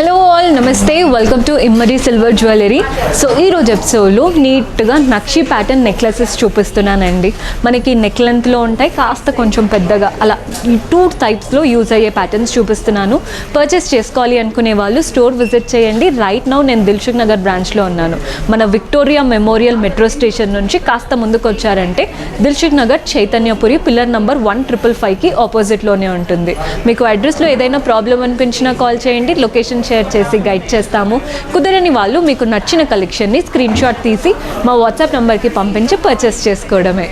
Hello all నమస్తే, welcome to Immadi silver jewellery. So ఈరోజు ఎపిసోడ్లో నీట్గా నక్షి ప్యాటర్న్ నెక్లెసెస్ చూపిస్తున్నానండి. మనకి నెక్ లెంత్లో ఉంటాయి, కాస్త కొంచెం పెద్దగా, అలా ఈ 2 టైప్స్లో యూజ్ అయ్యే ప్యాటర్న్స్ చూపిస్తున్నాను. పర్చేస్ చేసుకోవాలి అనుకునే వాళ్ళు స్టోర్ విజిట్ చేయండి. రైట్ నౌ నేను దిల్సుఖ్ నగర్ బ్రాంచ్లో ఉన్నాను. మన విక్టోరియా మెమోరియల్ మెట్రో స్టేషన్ నుంచి కాస్త ముందుకు వచ్చారంటే దిల్సుఖ్ నగర్ చైతన్యపురి పిల్లర్ నంబర్ 1555కి ఆపోజిట్లోనే ఉంటుంది. మీకు అడ్రస్లో ఏదైనా ప్రాబ్లం అనిపించినా కాల్ చేయండి, లొకేషన్ షేర్ చేసి గైడ్ చేస్తాము. కుదరని వాళ్ళు మీకు నచ్చిన కలెక్షన్ని స్క్రీన్ షాట్ తీసి మా వాట్సాప్ నెంబర్కి పంపించి పర్చేస్ చేసుకోవడమే.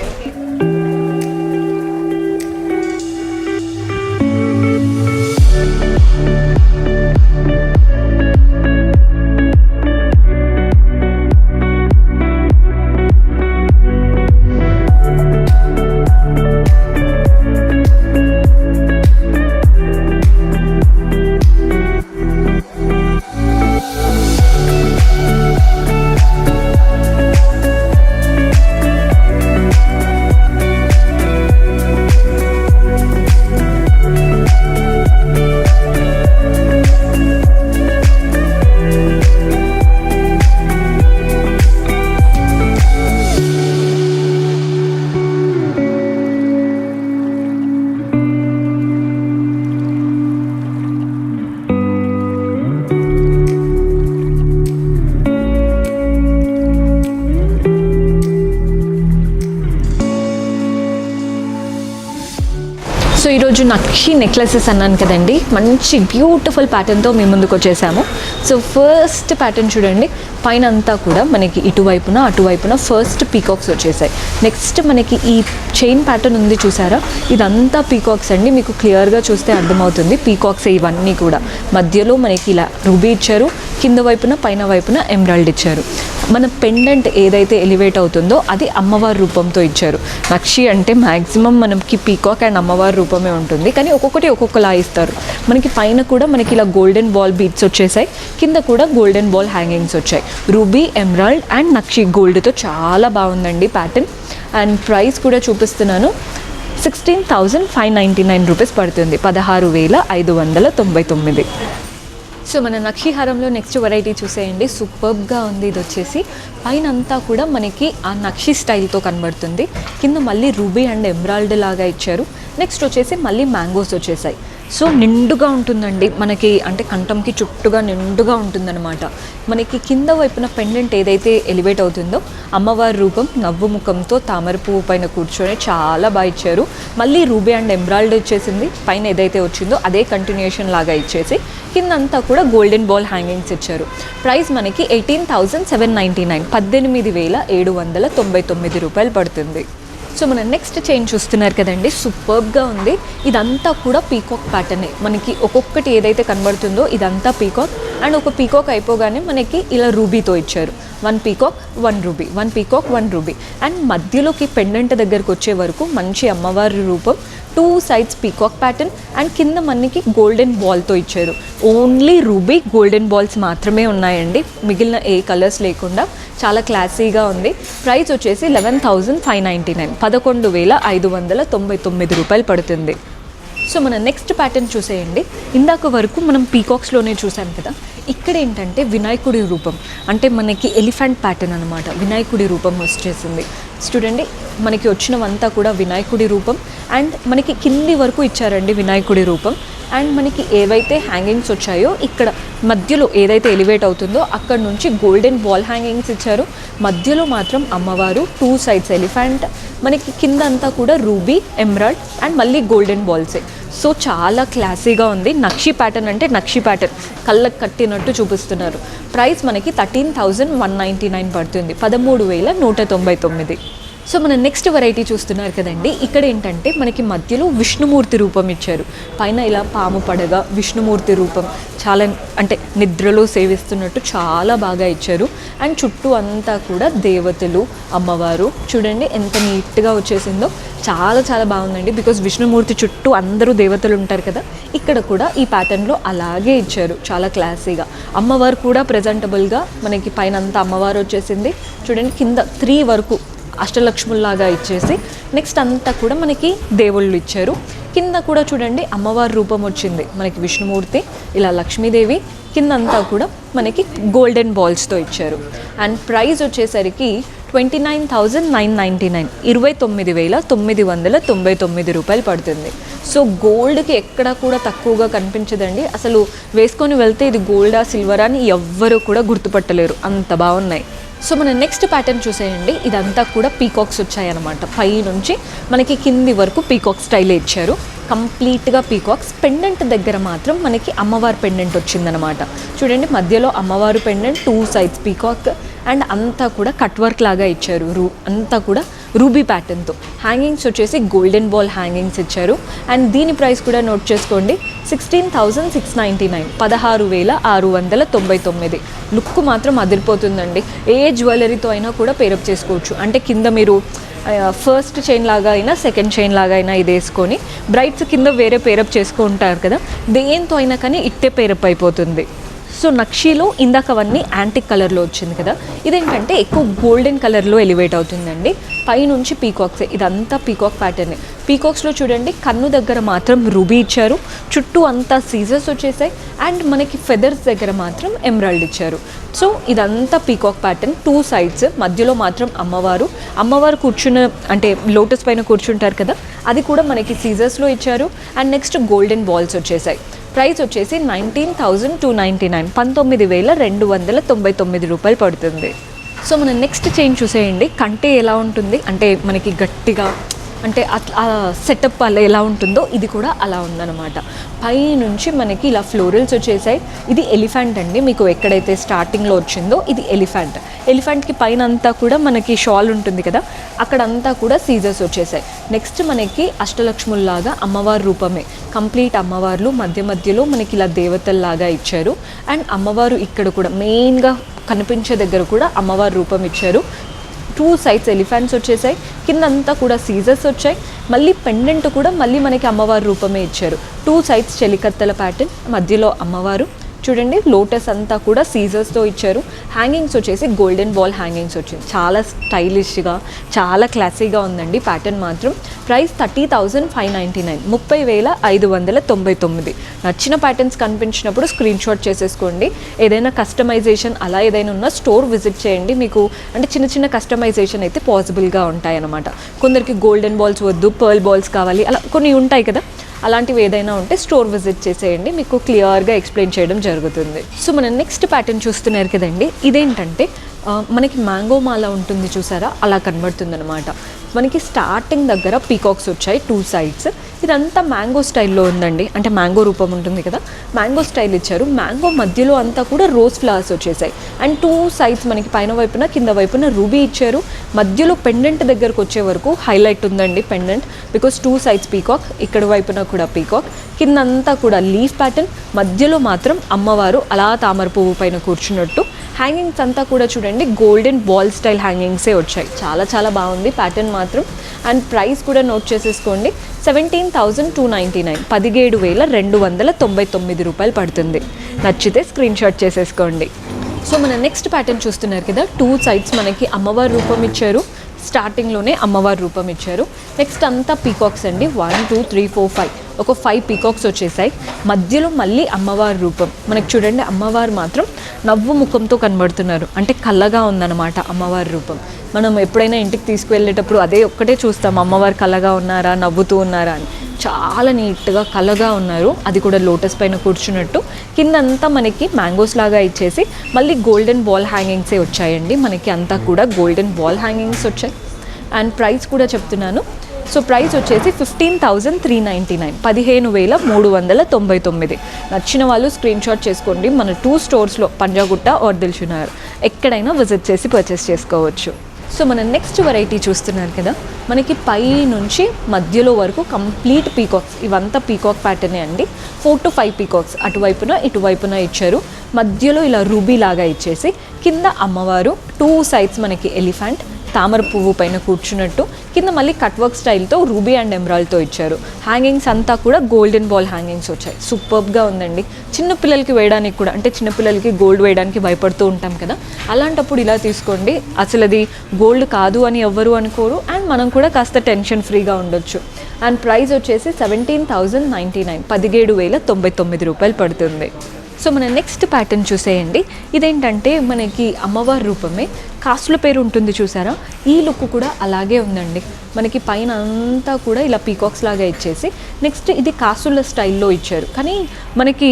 సో ఈరోజు నక్షి నెక్లెసెస్ అన్నాను కదండి, మంచి బ్యూటిఫుల్ ప్యాటర్న్తో మేము ముందుకు వచ్చేసాము. సో ఫస్ట్ ప్యాటర్న్ చూడండి, పైన అంతా కూడా మనకి ఇటువైపున అటువైపున ఫస్ట్ పీకాక్స్ వచ్చేసాయి. నెక్స్ట్ మనకి ఈ చైన్ ప్యాటర్న్ ఉంది చూసారా, ఇదంతా పీకాక్స్ అండి. మీకు క్లియర్గా చూస్తే అర్థమవుతుంది, పీకాక్స్ ఇవన్నీ కూడా. మధ్యలో మనకి ఇలా రూబీ ఇచ్చారు, కింద వైపున పైన వైపున ఎమరాల్డ్ ఇచ్చారు. మన పెండెంట్ ఏదైతే ఎలివేట్ అవుతుందో అది అమ్మవారి రూపంతో ఇచ్చారు. నక్షి అంటే మ్యాక్సిమం మనకి పీకాక్ అండ్ అమ్మవారి రూపమే ఉంటుంది, కానీ ఒక్కొక్కటి ఒక్కొక్కలా ఇస్తారు. మనకి పైన కూడా మనకి ఇలా గోల్డెన్ బాల్ బీడ్స్ వచ్చేసాయి, కింద కూడా గోల్డెన్ బాల్ హ్యాంగింగ్స్ వచ్చాయి. రూబీ, ఎమరాల్డ్ అండ్ నక్షి గోల్డ్తో చాలా బాగుందండి ప్యాటర్న్. అండ్ ప్రైస్ కూడా చూపిస్తున్నాను, 16,599 రూపీస్ పడుతుంది, 16,599. సో మన నక్షి హారంలో నెక్స్ట్ వెరైటీ చూసేయండి, సూపర్గా ఉంది. ఇది వచ్చేసి పైన అంతా కూడా మనకి ఆ నక్షి స్టైల్తో కనబడుతుంది, కింద మళ్ళీ రూబీ అండ్ ఎమరాల్డ్ లాగా ఇచ్చారు. నెక్స్ట్ వచ్చేసి మళ్ళీ మ్యాంగోస్ వచ్చేసాయి. సో నిండుగా ఉంటుందండి మనకి, అంటే కంఠంకి చుట్టుగా నిండుగా ఉంటుందన్నమాట. మనకి కింద వైపున పెండెంట్ ఏదైతే ఎలివేట్ అవుతుందో అమ్మవారి రూపం నవ్వు ముఖంతో తామర పువ్వు పైన కూర్చొని చాలా బాగా ఇచ్చారు. మళ్ళీ రూబీ అండ్ ఎమరాల్డ్ వచ్చేసింది, పైన ఏదైతే వచ్చిందో అదే కంటిన్యూషన్ లాగా ఇచ్చేసి కింద అంతా కూడా గోల్డెన్ బాల్ హ్యాంగింగ్స్ ఇచ్చారు. ప్రైస్ మనకి 18,799, 18,799 రూపాయలు పడుతుంది. సో మన నెక్స్ట్ చైన్ చూస్తున్నారు కదండి, సూపర్గా ఉంది. ఇదంతా కూడా పీకాక్ ప్యాటర్నే. మనకి ఒక్కొక్కటి ఏదైతే కనబడుతుందో ఇదంతా పీకాక్, అండ్ ఒక పీకాక్ అయిపోగానే మనకి ఇలా రూబీతో ఇచ్చారు. 1 peacock 1 ruby, 1 peacock 1 ruby. And మధ్యలోకి పెండెంట్ దగ్గరకు వచ్చే వరకు మంచి అమ్మవారి రూపం, 2 సైడ్స్ పీకాక్ ప్యాటర్న్, అండ్ కింద మనకి గోల్డెన్ బాల్తో ఇచ్చారు. ఓన్లీ రూబీ గోల్డెన్ బాల్స్ మాత్రమే ఉన్నాయండి, మిగిలిన ఏ కలర్స్ లేకుండా. చాలా క్లాసీగా ఉంది. ప్రైస్ వచ్చేసి 11,599, 11,599 రూపాయలు పడుతుంది. సో మన నెక్స్ట్ ప్యాటర్న్ చూసేయండి. ఇందాక వరకు మనం పీకాక్స్లోనే చూసాం కదా, ఇక్కడ ఏంటంటే వినాయకుడి రూపం, అంటే మనకి ఎలిఫెంట్ ప్యాటర్న్ అనమాట. వినాయకుడి రూపం వచ్చేసింది చూడండి, మనకి వచ్చినవంతా కూడా వినాయకుడి రూపం. అండ్ మనకి కింది వరకు ఇచ్చారండి వినాయకుడి రూపం. అండ్ మనకి ఏవైతే హ్యాంగింగ్స్ వచ్చాయో ఇక్కడ మధ్యలో ఏదైతే ఎలివేట్ అవుతుందో అక్కడ నుంచి గోల్డెన్ బాల్ హ్యాంగింగ్స్ ఇచ్చారు. మధ్యలో మాత్రం అమ్మవారు, 2 సైడ్స్ ఎలిఫెంట్, మనకి కింద అంతా కూడా రూబీ, ఎమరాల్డ్ అండ్ మళ్ళీ గోల్డెన్ బాల్సే. సో చాలా క్లాసీగా ఉంది. నక్షి ప్యాటర్న్ అంటే నక్షి ప్యాటర్న్, కళ్ళకు కట్టినట్టు చూపిస్తున్నారు. ప్రైస్ మనకి 13,199 పడుతుంది, 13,199. సో మన నెక్స్ట్ వెరైటీ చూస్తున్నారు కదండి, ఇక్కడ ఏంటంటే మనకి మధ్యలో విష్ణుమూర్తి రూపం ఇచ్చారు. పైన ఇలా పాము పడగ విష్ణుమూర్తి రూపం, చాలా అంటే నిద్రలో సేవిస్తున్నట్టు చాలా బాగా ఇచ్చారు. అండ్ చుట్టూ అంతా కూడా దేవతలు, అమ్మవారు చూడండి ఎంత నీట్గా వచ్చేసిందో. చాలా చాలా బాగుందండి, బికాజ్ విష్ణుమూర్తి చుట్టూ అందరూ దేవతలు ఉంటారు కదా, ఇక్కడ కూడా ఈ ప్యాటర్న్లో అలాగే ఇచ్చారు, చాలా క్లాసీగా. అమ్మవారు కూడా ప్రజెంటబుల్గా మనకి పైన అంతా అమ్మవారు వచ్చేసింది చూడండి, కింద 3 వరకు అష్టలక్ష్ముల్లాగా ఇచ్చేసి నెక్స్ట్ అంతా కూడా మనకి దేవుళ్ళు ఇచ్చారు. కింద కూడా చూడండి అమ్మవారి రూపం వచ్చింది మనకి, విష్ణుమూర్తి ఇలా లక్ష్మీదేవి, కిందంతా కూడా మనకి గోల్డెన్ బాల్స్తో ఇచ్చారు. అండ్ ప్రైస్ వచ్చేసరికి 29,999, 29,999 రూపాయలు పడుతుంది. సో గోల్డ్కి ఎక్కడ కూడా తక్కువగా కనిపించదండి. అసలు వేసుకొని వెళ్తే ఇది గోల్డా సిల్వరా అని ఎవ్వరూ కూడా గుర్తుపట్టలేరు, అంత బాగున్నాయి. సో మన నెక్స్ట్ ప్యాటర్న్ చూసేయండి. ఇదంతా కూడా పీకాక్స్ వచ్చాయన్నమాట. పై నుంచి మనకి కింది వరకు పీకాక్ స్టైలే ఇచ్చారు, కంప్లీట్గా పీకాక్స్. పెండెంట్ దగ్గర మాత్రం మనకి అమ్మవారి పెండెంట్ వచ్చిందనమాట. చూడండి మధ్యలో అమ్మవారు పెండెంట్, 2 సైడ్స్ పీకాక్, అండ్ అంతా కూడా కట్ వర్క్ లాగా ఇచ్చారు. అంతా కూడా రూబీ ప్యాటర్న్తో. హ్యాంగింగ్స్ వచ్చేసి గోల్డెన్ బాల్ హ్యాంగింగ్స్ ఇచ్చారు. అండ్ దీని ప్రైస్ కూడా నోట్ చేసుకోండి, 16,699, 16,699. లుక్ మాత్రం అదిరిపోతుందండి. ఏ జ్యువెలరీతో అయినా కూడా పేరప్ చేసుకోవచ్చు. అంటే కింద మీరు ఫస్ట్ చైన్ లాగా అయినా సెకండ్ చైన్ లాగా అయినా ఇది వేసుకొని, బ్రైట్స్ కింద వేరే పేరప్ చేసుకుంటారు కదా, దేంతో అయినా కానీ ఇట్టే పేరప్ అయిపోతుంది. సో నక్షీలో ఇందాక అవన్నీ యాంటిక్ కలర్లో వచ్చింది కదా, ఇదేంటంటే ఎక్కువ గోల్డెన్ కలర్లో ఎలివేట్ అవుతుందండి. పైనుంచి పీకాక్సే, ఇదంతా పీకాక్ ప్యాటర్నే. పీకాక్స్లో చూడండి కన్ను దగ్గర మాత్రం రూబీ ఇచ్చారు, చుట్టూ అంతా సీజర్స్ వచ్చేసాయి, అండ్ మనకి ఫెదర్స్ దగ్గర మాత్రం ఎమరాల్డ్ ఇచ్చారు. సో ఇదంతా పీకాక్ ప్యాటర్న్, 2 సైడ్స్, మధ్యలో మాత్రం అమ్మవారు కూర్చున్న అంటే లోటస్ పైన కూర్చుంటారు కదా, అది కూడా మనకి సీజర్స్లో ఇచ్చారు. అండ్ నెక్స్ట్ గోల్డెన్ బాల్స్ వచ్చేసాయి. ప్రైస్ వచ్చేసి 19,299, 19,299 రూపాయలు పడుతుంది. సో మన నెక్స్ట్ చైన్ చూసేయండి. కంటే ఎలా ఉంటుంది అంటే మనకి గట్టిగా, అంటే అట్లా సెటప్ అలా ఎలా ఉంటుందో ఇది కూడా అలా ఉందన్నమాట. పై నుంచి మనకి ఇలా ఫ్లోరల్స్ వచ్చేసాయి. ఇది ఎలిఫెంట్ అండి, మీకు ఎక్కడైతే స్టార్టింగ్లో వచ్చిందో ఇది ఎలిఫెంట్కి పైన అంతా కూడా మనకి షాల్ ఉంటుంది కదా, అక్కడంతా కూడా సీజర్స్ వచ్చేసాయి. నెక్స్ట్ మనకి అష్టలక్ష్ముల్లాగా అమ్మవారి రూపమే, కంప్లీట్ అమ్మవార్లు, మధ్యలో మనకి ఇలా దేవతల్లాగా ఇచ్చారు. అండ్ అమ్మవారు ఇక్కడ కూడా మెయిన్గా కనిపించే దగ్గర కూడా అమ్మవారి రూపం ఇచ్చారు. 2 సైడ్స్ ఎలిఫెంట్స్ వచ్చేసాయి, కిందంతా కూడా సీజర్స్ వచ్చాయి. మళ్ళీ పెండెంట్ కూడా మళ్ళీ మనకి అమ్మవారి రూపమే ఇచ్చారు. 2 సైడ్స్ చెలికత్తల ప్యాటర్న్, మధ్యలో అమ్మవారు. చూడండి లోటస్ అంతా కూడా సీజర్స్తో ఇచ్చారు. హ్యాంగింగ్స్ వచ్చేసి గోల్డెన్ బాల్ హ్యాంగింగ్స్ వచ్చింది. చాలా స్టైలిష్గా, చాలా క్లాసీగా ఉందండి ప్యాటర్న్ మాత్రం. ప్రైస్ 30,599, 30,599. నచ్చిన ప్యాటర్న్స్ కనిపించినప్పుడు స్క్రీన్ షాట్ చేసేసుకోండి. ఏదైనా కస్టమైజేషన్ అలా ఏదైనా ఉన్నా స్టోర్ విజిట్ చేయండి, మీకు అంటే చిన్న కస్టమైజేషన్ అయితే పాసిబుల్గా ఉంటాయన్నమాట. కొందరికి గోల్డెన్ బాల్స్ వద్దు, పర్ల్ బాల్స్ కావాలి, అలా కొన్ని ఉంటాయి కదా, అలాంటివి ఏదైనా ఉంటే స్టోర్ విజిట్ చేసేయండి, మీకు క్లియర్గా ఎక్స్ప్లెయిన్ చేయడం జరుగుతుంది. సో మనం నెక్స్ట్ ప్యాటర్న్ చూస్తున్నారు కదండి, ఇదేంటంటే మనకి మ్యాంగో మాల ఉంటుంది చూసారా, అలా కనబడుతుంది అనమాట. మనకి స్టార్టింగ్ దగ్గర పీకాక్స్ వచ్చాయి 2 సైడ్స్. ఇదంతా మ్యాంగో స్టైల్లో ఉందండి, అంటే మ్యాంగో రూపం ఉంటుంది కదా, మ్యాంగో స్టైల్ ఇచ్చారు. మ్యాంగో మధ్యలో అంతా కూడా రోజ్ ఫ్లవర్స్ వచ్చేసాయి. అండ్ 2 సైడ్స్ మనకి పైన వైపున కింద వైపున రూబీ ఇచ్చారు. మధ్యలో పెండెంట్ దగ్గరకు వచ్చే వరకు హైలైట్ ఉందండి పెండెంట్, బికాస్ 2 సైడ్స్ పీకాక్, ఇక్కడ వైపున కూడా పీకాక్, కిందంతా కూడా లీఫ్ ప్యాటర్న్, మధ్యలో మాత్రం అమ్మవారు అలా తామర పువ్వు పైన కూర్చున్నట్టు. హ్యాంగింగ్స్ అంతా కూడా చూడండి గోల్డెన్ బాల్ స్టైల్ హ్యాంగింగ్సే వచ్చాయి. చాలా బాగుంది ప్యాటర్న్ మాత్రం. అండ్ ప్రైస్ కూడా నోట్ చేసేసుకోండి, 17,299, 17,299 రూపాయలు పడుతుంది. నచ్చితే స్క్రీన్ షాట్ చేసేసుకోండి. సో మన నెక్స్ట్ ప్యాటర్న్ చూస్తున్నారు కదా, 2 సైడ్స్ మనకి అమ్మవారి రూపం ఇచ్చారు. స్టార్టింగ్లోనే అమ్మవారి రూపం ఇచ్చారు. నెక్స్ట్ అంతా పీకాక్స్ అండి, 1 2 3 4 5, ఒక 5 పీకాక్స్ వచ్చేసాయి. మధ్యలో మళ్ళీ అమ్మవారి రూపం మనకి చూడండి, అమ్మవారు మాత్రం నవ్వు ముఖంతో కనబడుతున్నారు, అంటే కళ్ళగా ఉందన్నమాట అమ్మవారి రూపం. మనం ఎప్పుడైనా ఇంటికి తీసుకువెళ్ళేటప్పుడు అదే ఒక్కటే చూస్తాం, అమ్మవారు కళ్ళగా ఉన్నారా, నవ్వుతూ ఉన్నారా అని. చాలా నీట్గా కలగా ఉన్నారు, అది కూడా లోటస్ పైన కూర్చున్నట్టు. కిందంతా మనకి మ్యాంగోస్ లాగా ఇచ్చేసి మళ్ళీ గోల్డెన్ బాల్ హ్యాంగింగ్సే వచ్చాయండి, మనకి అంతా కూడా గోల్డెన్ బాల్ హ్యాంగింగ్స్ వచ్చాయి. అండ్ ప్రైస్ కూడా చెప్తున్నాను. సో ప్రైస్ వచ్చేసి 15,399, 15,399. నచ్చిన వాళ్ళు స్క్రీన్ షాట్ చేసుకోండి. మన 2 స్టోర్స్లో పంజాగుట్ట ఆర్ దిల్షునగర్ ఎక్కడైనా విజిట్ చేసి పర్చేస్ చేసుకోవచ్చు. సో మన నెక్స్ట్ వెరైటీ చూస్తున్నారు కదా, మనకి పై నుంచి మధ్యలో వరకు కంప్లీట్ పీకాక్స్, ఇవంతా పీకాక్ ప్యాటర్నే అండి. 4 to 5 పీకాక్స్ అటువైపున ఇటువైపున ఇచ్చారు. మధ్యలో ఇలా రూబీ లాగా ఇచ్చేసి కింద అమ్మవారు, 2 సైడ్స్ మనకి ఎలిఫెంట్ తామర పువ్వు పైన కూర్చున్నట్టు, కింద మళ్ళీ కట్ వర్క్ స్టైల్తో రూబీ అండ్ ఎమరాల్డ్తో ఇచ్చారు. హ్యాంగింగ్స్ అంతా కూడా గోల్డెన్ బాల్ హ్యాంగింగ్స్ వచ్చాయి. సూపర్బ్గా ఉందండి. చిన్న పిల్లలకి వేయడానికి కూడా, అంటే చిన్నపిల్లలకి గోల్డ్ వేయడానికి భయపడుతూ ఉంటాం కదా, అలాంటప్పుడు ఇలా తీసుకోండి. అసలు అది గోల్డ్ కాదు అని ఎవ్వరు అనుకోరు, అండ్ మనం కూడా కాస్త టెన్షన్ ఫ్రీగా ఉండొచ్చు. అండ్ ప్రైస్ వచ్చేసి 17,099, 17,099 రూపాయలు పడుతుంది. సో మన నెక్స్ట్ ప్యాటర్న్ చూసేయండి. ఇదేంటంటే మనకి అమ్మవారి రూపమే, కాసుల పేరు ఉంటుంది చూసారా, ఈ లుక్ కూడా అలాగే ఉందండి. మనకి పైన అంతా కూడా ఇలా పీకాక్స్ లాగా ఇచ్చేసి, నెక్స్ట్ ఇది కాసుల స్టైల్లో ఇచ్చారు, కానీ మనకి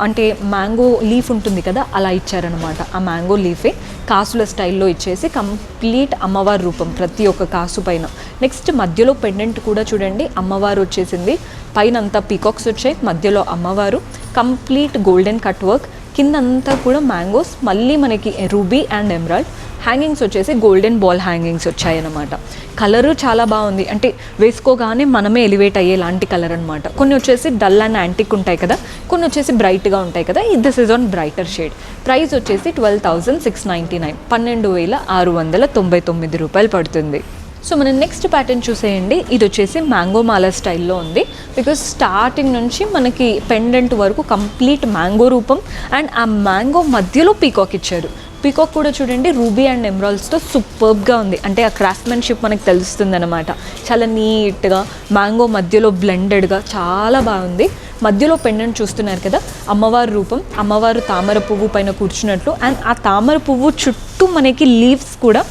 అంటే మ్యాంగో లీఫ్ ఉంటుంది కదా, అలా ఇచ్చారనమాట. ఆ మ్యాంగో లీఫే కాసుల స్టైల్లో ఇచ్చేసి కంప్లీట్ అమ్మవారి రూపం ప్రతి ఒక్క కాసు పైన. నెక్స్ట్ మధ్యలో పెండెంట్ కూడా చూడండి, అమ్మవారు వచ్చేసింది. పైన అంతా పీకాక్స్ వచ్చాయి, మధ్యలో అమ్మవారు, కంప్లీట్ గోల్డెన్ కట్ వర్క్, కిందంతా కూడా మ్యాంగోస్, మళ్ళీ మనకి రూబీ అండ్ ఎమరాల్డ్. హ్యాంగింగ్స్ వచ్చేసి గోల్డెన్ బాల్ హ్యాంగింగ్స్ వచ్చాయన్నమాట. కలరు చాలా బాగుంది, అంటే వేసుకోగానే మనమే ఎలివేట్ అయ్యేలాంటి కలర్ అనమాట. కొన్ని వచ్చేసి డల్ అండ్ యాంటిక్ ఉంటాయి కదా, కొన్ని వచ్చేసి బ్రైట్గా ఉంటాయి కదా, this is on brighter shade. Price వచ్చేసి 12,699, 12,699 రూపాయలు పడుతుంది. సో మనం నెక్స్ట్ ప్యాటర్న్ చూసేయండి. ఇది వచ్చేసి మ్యాంగో మాల స్టైల్లో ఉంది, బికాస్ స్టార్టింగ్ నుంచి మనకి పెండెంట్ వరకు కంప్లీట్ మ్యాంగో రూపం, అండ్ ఆ మ్యాంగో మధ్యలో పీకాక్ ఇచ్చారు. పీకాక్ కూడా చూడండి రూబీ అండ్ ఎమరాల్డ్స్తో సూపర్బ్గా ఉంది, అంటే ఆ క్రాఫ్ట్మెన్షిప్ మనకు తెలుస్తుంది అనమాట. చాలా నీట్గా మ్యాంగో మధ్యలో బ్లెండెడ్గా చాలా బాగుంది. మధ్యలో పెండెంట్ చూస్తున్నారు కదా, అమ్మవారి రూపం, అమ్మవారు తామర పువ్వు పైన కూర్చున్నట్లు, అండ్ ఆ తామర పువ్వు చుట్టూ మనకి లీవ్స్ కూడా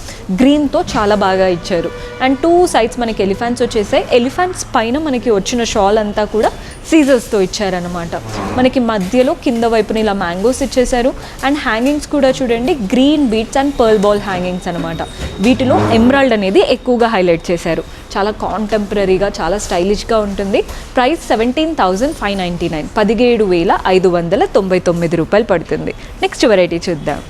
గ్రీన్తో చాలా బాగా ఇచ్చారు. అండ్ 2 సైడ్స్ మనకి ఎలిఫెంట్స్ వచ్చేసాయి. ఎలిఫెంట్స్ పైన మనకి వచ్చిన షాల్ అంతా కూడా సీజర్స్తో ఇచ్చారనమాట. మనకి మధ్యలో కింద వైపున ఇలా మ్యాంగోస్ ఇచ్చేసారు. అండ్ హ్యాంగింగ్స్ కూడా చూడండి, green beats and pearl ball hangings అనమాట. వీటిలో ఎమరాల్డ్ అనేది ఎక్కువగా హైలైట్ చేశారు. చాలా కాంటెంపరీగా, చాలా స్టైలిష్గా ఉంటుంది. ప్రైస్ 17,599, 17,599 రూపాయలు పడుతుంది. నెక్స్ట్ వెరైటీ చూద్దాం.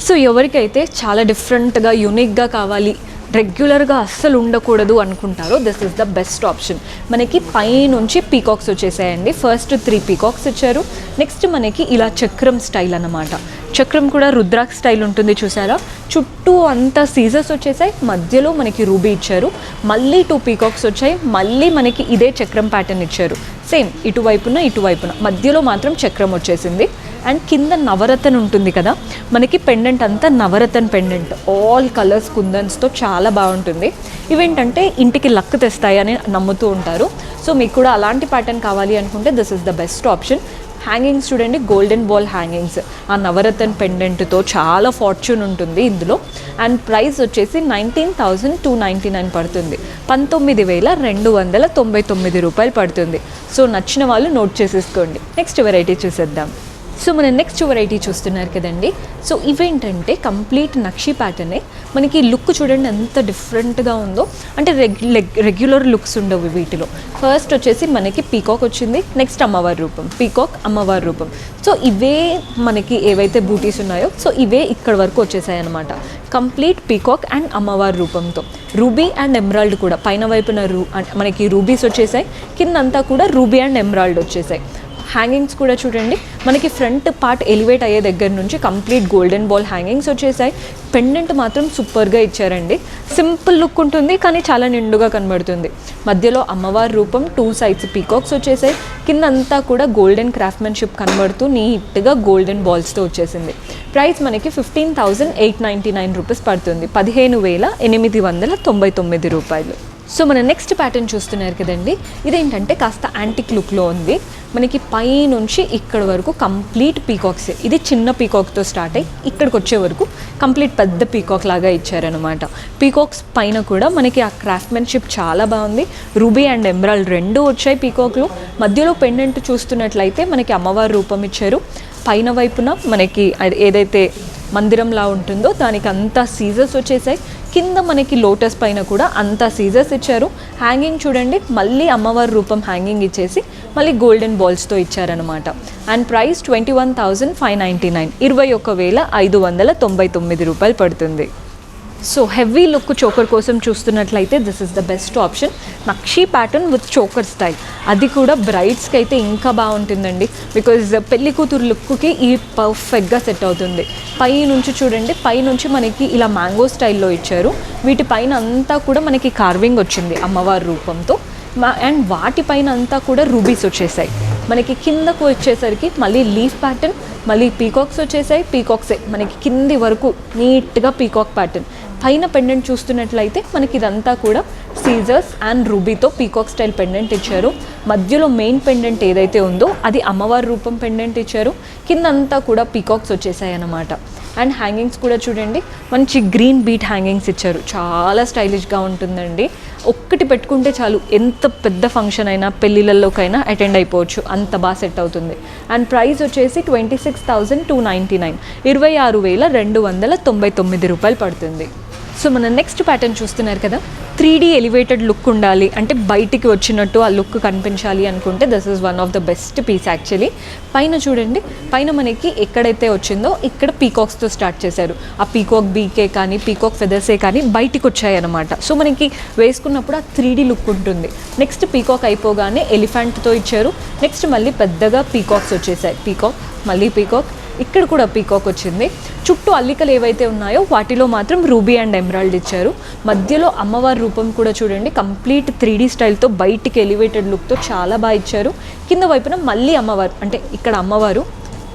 సో ఎవరికైతే చాలా డిఫరెంట్గా యూనిక్గా కావాలి, రెగ్యులర్గా అస్సలు ఉండకూడదు అనుకుంటారో, this is the best option. మనకి పైనుంచి పీకాక్స్ వచ్చేసాయండి. ఫస్ట్ 3 పీకాక్స్ ఇచ్చారు. నెక్స్ట్ మనకి ఇలా చక్రం స్టైల్ అన్నమాట. చక్రం కూడా రుద్రాక్ష స్టైల్ ఉంటుంది చూసారా, చుట్టూ అంతా సీజర్స్ వచ్చేసాయి, మధ్యలో మనకి రూబీ ఇచ్చారు, మళ్ళీ 2 పీకాక్స్ వచ్చాయి, మళ్ళీ మనకి ఇదే చక్రం ప్యాటర్న్ ఇచ్చారు. సేమ్ ఇటువైపున మధ్యలో మాత్రం చక్రం వచ్చేసింది. అండ్ కింద నవరత్న ఉంటుంది కదా, మనకి పెండెంట్ అంతా నవరత్న పెండెంట్, ఆల్ కలర్స్ కుందన్స్తో చాలా బాగుంటుంది. ఇవేంటంటే ఇంటికి లక్ తెస్తాయని నమ్ముతూ ఉంటారు. సో మీకు కూడా అలాంటి ప్యాటర్న్ కావాలి అనుకుంటే this is the best option. Hangings చూడండి, గోల్డెన్ బాల్ హ్యాంగింగ్స్, ఆ నవరత్న పెండెంట్తో చాలా ఫార్చ్యూన్ ఉంటుంది ఇందులో. అండ్ ప్రైస్ వచ్చేసి 19,299 పడుతుంది, 19,299 రూపాయలు పడుతుంది. సో నచ్చిన వాళ్ళు నోట్ చేసేసుకోండి. నెక్స్ట్ వెరైటీ చూసేద్దాం. సో మన నెక్స్ట్ వెరైటీ చూస్తున్నారు కదండి. సో ఇవేంటంటే కంప్లీట్ నక్షి ప్యాటర్నే. మనకి లుక్ చూడండి ఎంత డిఫరెంట్గా ఉందో, అంటే రెగ్యులర్ లుక్స్ ఉండవు వీటిలో. ఫస్ట్ వచ్చేసి మనకి పీకాక్ వచ్చింది, నెక్స్ట్ అమ్మవారి రూపం, పీకాక్ అమ్మవారి రూపం. సో ఇవే మనకి ఏవైతే బూటీస్ ఉన్నాయో, సో ఇవే ఇక్కడ వరకు వచ్చేసాయి అనమాట. కంప్లీట్ పీకాక్ అండ్ అమ్మవారి రూపంతో, రూబీ అండ్ ఎమరాల్డ్ కూడా పైన వైపున మనకి రూబీస్ వచ్చేసాయి, కిందంతా కూడా రూబీ అండ్ ఎమరాల్డ్ వచ్చేసాయి. హ్యాంగింగ్స్ కూడా చూడండి, మనకి ఫ్రంట్ పార్ట్ ఎలివేట్ అయ్యే దగ్గర నుంచి కంప్లీట్ గోల్డెన్ బాల్ హ్యాంగింగ్స్ వచ్చేసాయి. పెండెంట్ మాత్రం సూపర్గా ఇచ్చారండి. సింపుల్ లుక్ ఉంటుంది, కానీ చాలా నిండుగా కనబడుతుంది. మధ్యలో అమ్మవారి రూపం, 2 సైడ్స్ పీకాక్స్ వచ్చేసాయి, కిందంతా కూడా గోల్డెన్ క్రాఫ్ట్మెన్షిప్ కనబడుతూ నీట్గా గోల్డెన్ బాల్స్తో వచ్చేసింది. ప్రైస్ మనకి 15,899 రూపీస్ పడుతుంది, 15,899 రూపాయలు. సో మన నెక్స్ట్ ప్యాటర్న్ చూస్తున్నారు కదండి. ఇదేంటంటే కాస్త యాంటిక్ లుక్లో ఉంది. మనకి పై నుంచి ఇక్కడ వరకు కంప్లీట్ పీకాక్స్. ఇది చిన్న పీకాక్తో స్టార్ట్ అయ్యి ఇక్కడికి వచ్చే వరకు కంప్లీట్ పెద్ద పీకాక్ లాగా ఇచ్చారనమాట. పీకాక్స్ పైన కూడా మనకి ఆ క్రాఫ్ట్మెన్షిప్ చాలా బాగుంది. రూబీ అండ్ ఎమరాల్డ్ 2 వచ్చాయి పీకాక్లు. మధ్యలో పెండెంట్ చూస్తున్నట్లయితే మనకి అమ్మవారి రూపం ఇచ్చారు. పైన వైపున మనకి ఏదైతే మందిరంలా ఉంటుందో దానికి అంతా సీజర్స్ వచ్చేసాయి. కింద మనకి లోటస్ పైన కూడా అంతా సీజర్స్ ఇచ్చారు. హ్యాంగింగ్ చూడండి, మళ్ళీ అమ్మవారి రూపం హ్యాంగింగ్ ఇచ్చేసి మళ్ళీ గోల్డెన్ బాల్స్తో ఇచ్చారనమాట. అండ్ ప్రైస్ 21,599, 21,599 రూపాయలు పడుతుంది. సో హెవీ లుక్ చోకర్ కోసం చూస్తున్నట్లయితే this is the best option. Nakshi pattern with choker style, అది కూడా బ్రైడ్స్కి అయితే ఇంకా బాగుంటుందండి. బికాజ్ పెళ్లి కూతురు లుక్కి ఈ పర్ఫెక్ట్గా సెట్ అవుతుంది. పై నుంచి చూడండి, పై నుంచి మనకి ఇలా మ్యాంగో స్టైల్లో ఇచ్చారు. వీటి పైన అంతా కూడా మనకి కార్వింగ్ వచ్చింది అమ్మవారి రూపంతో. అండ్ వాటిపైన అంతా కూడా రూబీస్ వచ్చేసాయి. మనకి కిందకు వచ్చేసరికి మళ్ళీ లీఫ్ ప్యాటర్న్, మళ్ళీ పీకాక్స్ వచ్చేసాయి. పీకాక్సే మనకి కింది వరకు నీట్గా పీకాక్ ప్యాటర్న్. పైన పెండెంట్ చూస్తున్నట్లయితే మనకి ఇదంతా కూడా సీజర్స్ అండ్ రూబీతో పీకాక్ స్టైల్ పెండెంట్ ఇచ్చారు. మధ్యలో మెయిన్ పెండెంట్ ఏదైతే ఉందో అది అమ్మవారి రూపం పెండెంట్ ఇచ్చారు. కిందంతా కూడా పీకాక్స్ వచ్చేసాయి అన్నమాట. అండ్ హ్యాంగింగ్స్ కూడా చూడండి, మంచి గ్రీన్ బీట్ హ్యాంగింగ్స్ ఇచ్చారు. చాలా స్టైలిష్గా ఉంటుందండి. ఒక్కటి పెట్టుకుంటే చాలు, ఎంత పెద్ద ఫంక్షన్ అయినా పెళ్ళిళ్ళలోకైనా అటెండ్ అయిపోవచ్చు, అంత బాగా సెట్ అవుతుంది. అండ్ ప్రైస్ వచ్చేసి 26,299, 26,299 రూపాయలు పడుతుంది. సో మన నెక్స్ట్ ప్యాటర్న్ చూస్తున్నారు కదా, 3D ఎలివేటెడ్ లుక్ ఉండాలి అంటే బయటికి వచ్చినట్టు ఆ లుక్ కనిపించాలి అనుకుంటే this is one of the best piece actually. పైన చూడండి, పైన మనకి ఎక్కడైతే వచ్చిందో ఇక్కడ పీకాక్స్తో స్టార్ట్ చేశారు. ఆ పీకాక్ బీకే కానీ పీకాక్ ఫెదర్సే కానీ బయటికి వచ్చాయి అనమాట. సో మనకి వేసుకున్నప్పుడు ఆ 3D లుక్ ఉంటుంది. నెక్స్ట్ పీకాక్ అయిపోగానే ఎలిఫెంట్తో ఇచ్చారు. నెక్స్ట్ మళ్ళీ పెద్దగా పీకాక్స్ వచ్చేసాయి. పీకాక్, మళ్ళీ పీకాక్, ఇక్కడ కూడా పీకాక్ వచ్చింది. చుట్టూ అల్లికలు ఏవైతే ఉన్నాయో వాటిలో మాత్రం రూబీ అండ్ ఎమరాల్డ్ ఇచ్చారు. మధ్యలో అమ్మవారి రూపం కూడా చూడండి, కంప్లీట్ 3D స్టైల్తో బయటికి ఎలివేటెడ్ లుక్తో చాలా బాగా ఇచ్చారు. కింద వైపున మళ్ళీ అమ్మవారు, అంటే ఇక్కడ అమ్మవారు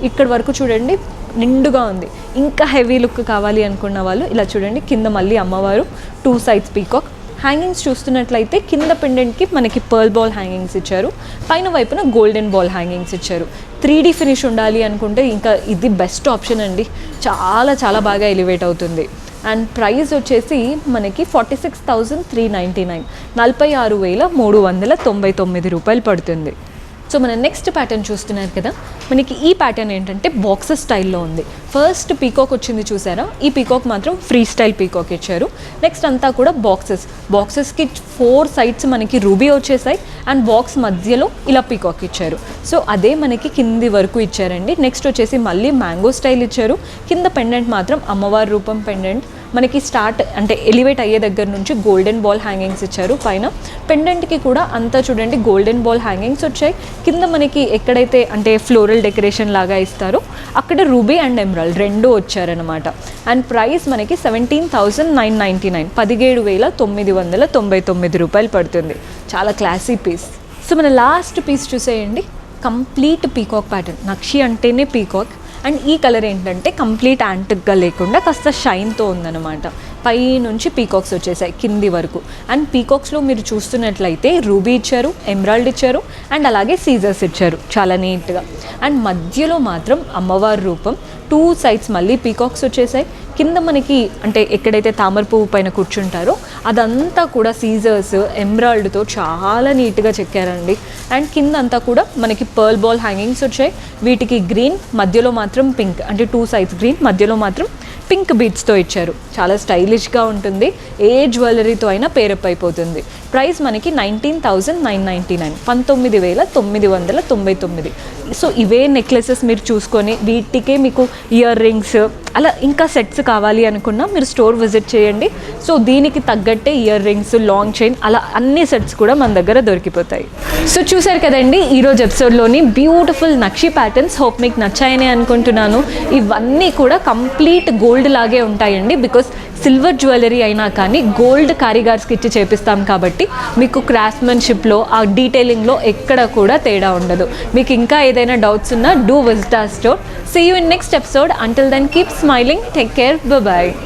ఇక్కడ వరకు చూడండి నిండుగా ఉంది. ఇంకా హెవీ లుక్ కావాలి అనుకున్న వాళ్ళు ఇలా చూడండి, కింద మళ్ళీ అమ్మవారు, 2 సైడ్స్ పీకాక్. హ్యాంగింగ్స్ చూస్తున్నట్లయితే కింద పెండెంట్కి మనకి పర్ల్ బాల్ హ్యాంగింగ్స్ ఇచ్చారు. పైన వైపున గోల్డెన్ బాల్ హ్యాంగింగ్స్ ఇచ్చారు. 3D ఫినిష్ ఉండాలి అనుకుంటే ఇంకా ఇది బెస్ట్ ఆప్షన్ అండి. చాలా చాలా బాగా ఎలివేట్ అవుతుంది. అండ్ ప్రైస్ వచ్చేసి మనకి 46,399, 46,399 రూపాయలు పడుతుంది. సో మన నెక్స్ట్ ప్యాటర్న్ చూస్తున్నారు కదా, మనకి ఈ ప్యాటర్న్ ఏంటంటే బాక్సెస్ స్టైల్లో ఉంది. ఫస్ట్ పీకాక్ వచ్చింది చూసారా, ఈ పీకాక్ మాత్రం ఫ్రీ స్టైల్ పీకాక్ ఇచ్చారు. నెక్స్ట్ అంతా కూడా బాక్సెస్కి 4 సైడ్స్ మనకి రూబీ వచ్చేసాయి. అండ్ బాక్స్ మధ్యలో ఇలా పీకాక్ ఇచ్చారు. సో అదే మనకి కింది వరకు ఇచ్చారండి. నెక్స్ట్ వచ్చేసి మళ్ళీ మ్యాంగో స్టైల్ ఇచ్చారు. కింద పెండెంట్ మాత్రం అమ్మవారి రూపం పెండెంట్. మనకి స్టార్ట్ అంటే ఎలివేట్ అయ్యే దగ్గర నుంచి గోల్డెన్ బాల్ హ్యాంగింగ్స్ ఇచ్చారు. పైన పెండెంట్కి కూడా అంతా చూడండి గోల్డెన్ బాల్ హ్యాంగింగ్స్ వచ్చాయి. కింద మనకి ఎక్కడైతే అంటే ఫ్లోరల్ డెకరేషన్ లాగా ఇస్తారో అక్కడ రూబీ అండ్ ఎమరాల్డ్ రెండు వచ్చారనమాట. అండ్ ప్రైస్ మనకి 17,999, 17,999 రూపాయలు పడుతుంది. చాలా క్లాసీ పీస్. సో మన లాస్ట్ పీస్ చూసేయండి, కంప్లీట్ పీకాక్ ప్యాటర్న్. నక్షి అంటేనే పీకాక్. అండ్ ఈ కలర్ ఏంటంటే కంప్లీట్ యాంటిక్గా లేకుండా కాస్త షైన్తో ఉందన్నమాట. పై నుంచి పీకాక్స్ వచ్చేసాయి కింది వరకు. అండ్ పీకాక్స్లో మీరు చూస్తున్నట్లయితే రూబీ ఇచ్చారు, ఎమరాల్డ్ ఇచ్చారు, అండ్ అలాగే సీజర్స్ ఇచ్చారు చాలా నీట్గా. అండ్ మధ్యలో మాత్రం అమ్మవారి రూపం, 2 సైడ్స్ మళ్ళీ పీకాక్స్ వచ్చేసాయి. కింద మనకి అంటే ఎక్కడైతే తామర పువ్వు పైన కూర్చుంటారో అదంతా కూడా సీజర్స్ ఎమరాల్డ్తో చాలా నీట్గా చెక్కారండి. అండ్ కింద అంతా కూడా మనకి పర్ల్ బాల్ హ్యాంగింగ్స్ వచ్చాయి. వీటికి గ్రీన్, మధ్యలో మాత్రం పింక్, అంటే 2 సైడ్స్ గ్రీన్, మధ్యలో మాత్రం పింక్ బీడ్స్తో ఇచ్చారు. చాలా స్టైలిష్గా ఉంటుంది. ఏ జ్యువెలరీతో అయినా పేరప్ అయిపోతుంది. ప్రైస్ మనకి 19,999, 19,999. సో ఇవే నెక్లెసెస్ మీరు చూసుకొని వీటికే మీకు ఇయర్ రింగ్స్ అలా ఇంకా సెట్స్ కావాలి అనుకున్నా మీరు స్టోర్ విజిట్ చేయండి. సో దీనికి తగ్గట్టే ఇయర్ రింగ్స్, లాంగ్ చైన్ అలా అన్ని సెట్స్ కూడా మన దగ్గర దొరికిపోతాయి. సో చూసారు కదండి ఈరోజు ఎపిసోడ్లోని బ్యూటిఫుల్ నక్షి ప్యాటర్న్స్. హోప్ మీకు నచ్చాయని అనుకుంటున్నాను. ఇవన్నీ కూడా కంప్లీట్ గోల్డ్ లాగే ఉంటాయండి. బికాస్ సిల్వర్ జ్యువెలరీ అయినా కానీ గోల్డ్ కారిగార్స్కి ఇచ్చి చేపిస్తాం కాబట్టి మీకు క్రాఫ్ట్మెన్షిప్లో ఆ డీటెయిలింగ్లో ఎక్కడ కూడా తేడా ఉండదు. మీకు ఇంకా ఏదైనా డౌట్స్ ఉన్నా do visit our store. See you in next episode. Until then keep smiling. Take care. By.